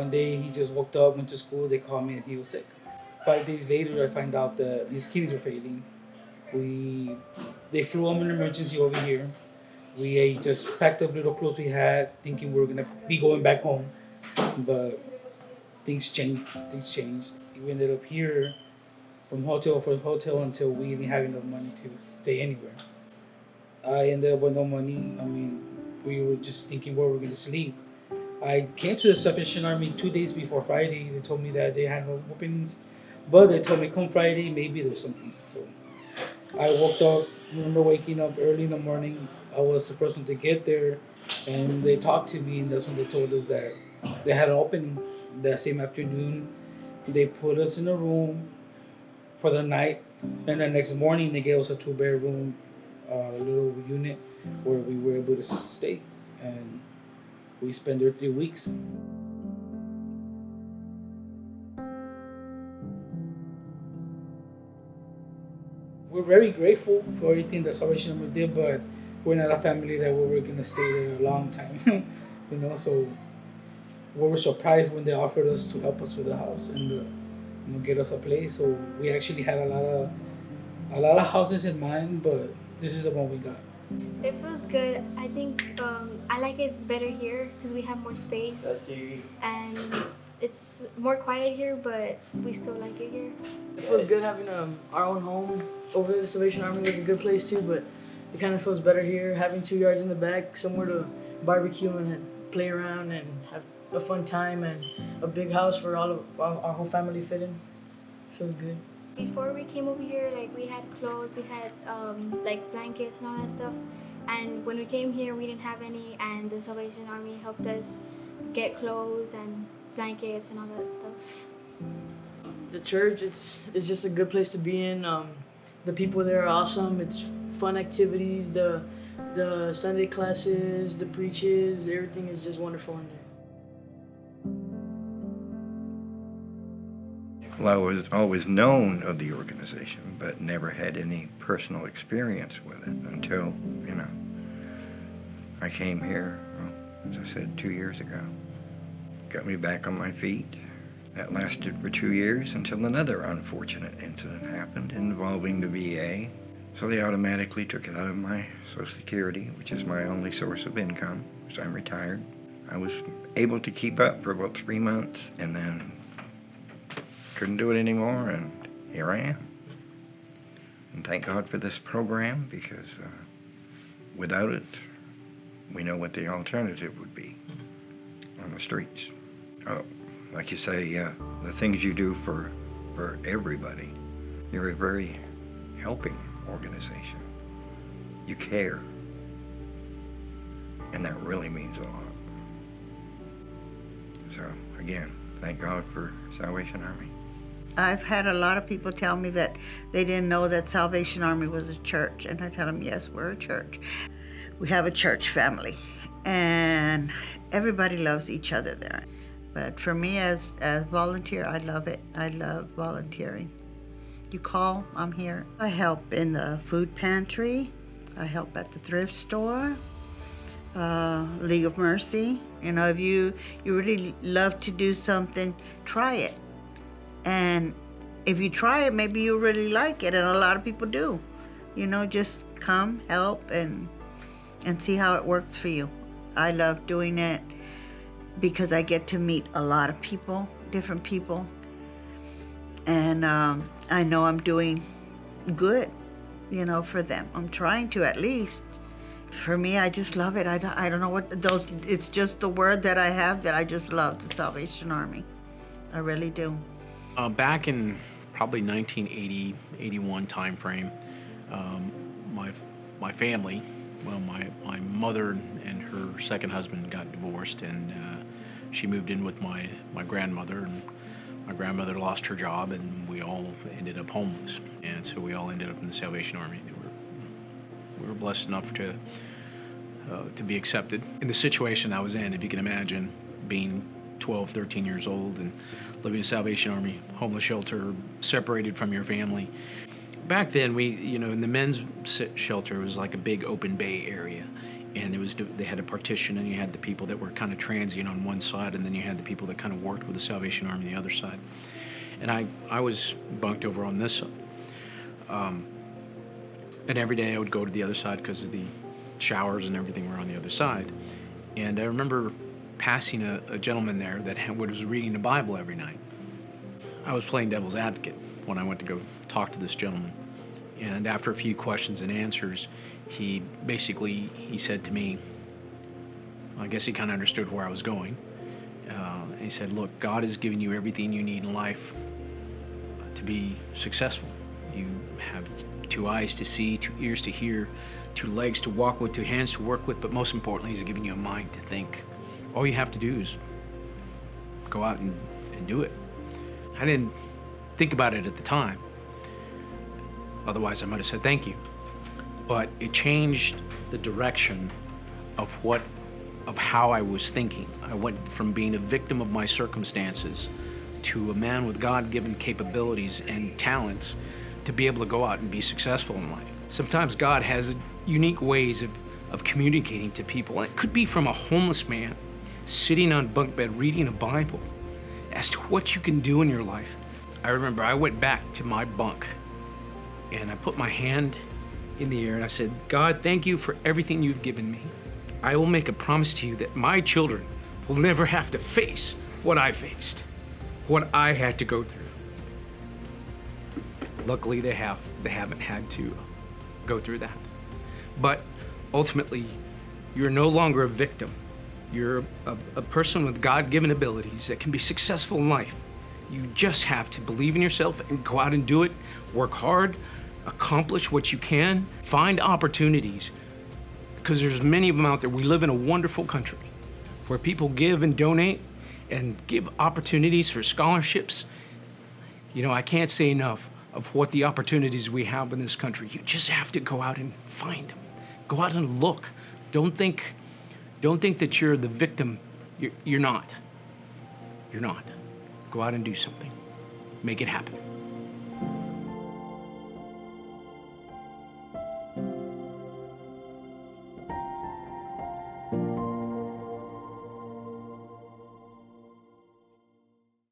one day he just woke up, went to school. They called me and he was sick. 5 days later, I find out that his kidneys were failing. We They flew him an emergency over here. We just packed up little clothes we had, thinking we were gonna be going back home, but things changed. Things changed. We ended up here from hotel for hotel until we didn't have enough money to stay anywhere. I ended up with no money. I mean, we were just thinking where we were gonna sleep. I came to the Salvation Army 2 days before Friday. They told me that they had no openings, but they told me come Friday maybe there's something. So I woke up. I remember waking up early in the morning. I was the first one to get there, and they talked to me, and that's when they told us that they had an opening that same afternoon. They put us in a room for the night, and the next morning they gave us a two-bedroom little unit where we were able to stay, and we spent there 3 weeks. We're very grateful for everything that Salvation Army did, but we're not a family that we were gonna stay there a long time, So we were surprised when they offered us to help us with the house and get us a place. So we actually had a lot of houses in mind, but this is the one we got. It feels good. I think I like it better here because we have more space and it's more quiet here, but we still like it here. It feels good having our own home. Over the Salvation Army was a good place too, but it kind of feels better here, having 2 yards in the back, somewhere to barbecue and play around and have a fun time, and a big house for all of our whole family fit in. Feels good. Before we came over here, like we had clothes, we had like blankets and all that stuff. And when we came here, we didn't have any, and the Salvation Army helped us get clothes and blankets and all that stuff. The church, it's just a good place to be in. The people there are awesome. It's fun activities, the Sunday classes, the preaches, everything is just wonderful in there. Well, I was always known of the organization, but never had any personal experience with it until, I came here, as I said, 2 years ago. Got me back on my feet. That lasted for 2 years until another unfortunate incident happened involving the VA. So they automatically took it out of my Social Security, which is my only source of income, because I'm retired. I was able to keep up for about 3 months, and then couldn't do it anymore, and here I am. And thank God for this program, because without it, we know what the alternative would be on the streets. Oh, like you say, the things you do for everybody. You're a very helping organization. You care, and that really means a lot. So again, thank God for Salvation Army. I've had a lot of people tell me that they didn't know that Salvation Army was a church, and I tell them, yes, we're a church. We have a church family, and everybody loves each other there. But for me as volunteer, I love it. I love volunteering. You call, I'm here. I help in the food pantry. I help at the thrift store, League of Mercy. If you really love to do something, try it. And if you try it, maybe you'll really like it, and a lot of people do. Just come, help, and see how it works for you. I love doing it because I get to meet a lot of people, different people, and I know I'm doing good, for them. I'm trying to, at least. For me, I just love it. I don't know it's just the word that I have that I just love, the Salvation Army. I really do. Back in probably 1980, 81 time frame, my family, my mother and her second husband got divorced, and she moved in with my grandmother, and my grandmother lost her job, and we all ended up homeless, and so we all ended up in the Salvation Army. We were blessed enough to be accepted. In the situation I was in, if you can imagine, being 12, 13 years old and living in a Salvation Army homeless shelter, separated from your family. Back then, we, in the men's shelter, it was like a big open bay area, and they had a partition, and you had the people that were kind of transient on one side, and then you had the people that kind of worked with the Salvation Army on the other side. And I was bunked over on this side. And every day I would go to the other side because the showers and everything were on the other side. And I remember passing a gentleman there that was reading the Bible every night. I was playing devil's advocate when I went to go talk to this gentleman. And after a few questions and answers, he said to me, I guess he kind of understood where I was going. He said, look, God has given you everything you need in life to be successful. You have 2 eyes to see, 2 ears to hear, 2 legs to walk with, 2 hands to work with, but most importantly, He's given you a mind to think. All you have to do is go out and do it. I didn't think about it at the time. Otherwise, I might have said thank you. But it changed the direction of how I was thinking. I went from being a victim of my circumstances to a man with God-given capabilities and talents to be able to go out and be successful in life. Sometimes God has unique ways of communicating to people. And it could be from a homeless man sitting on a bunk bed reading a Bible as to what you can do in your life. I remember I went back to my bunk and I put my hand in the air and I said, God, thank you for everything you've given me. I will make a promise to you that my children will never have to face what I faced, what I had to go through. Luckily, they haven't had to go through that. But ultimately, you're no longer a victim. You're a person with God-given abilities that can be successful in life. You just have to believe in yourself and go out and do it, work hard, accomplish what you can, find opportunities, because there's many of them out there. We live in a wonderful country where people give and donate and give opportunities for scholarships. You know, I can't say enough of what the opportunities we have in this country. You just have to go out and find them. Go out and look. Don't think that you're the victim. You're not. You're not. Go out and do something. Make it happen.